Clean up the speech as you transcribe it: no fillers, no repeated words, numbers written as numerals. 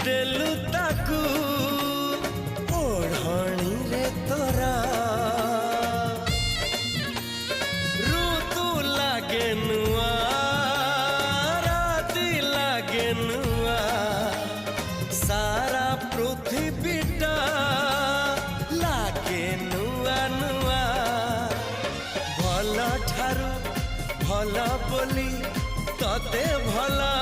देलु ताकू ओढ़णी रे तोरा ऋतु लागे नुआ राति लागे नुआ सारा पृथ्वीटा लागे नुआ नुआ भल ठारू भल बोली तते भला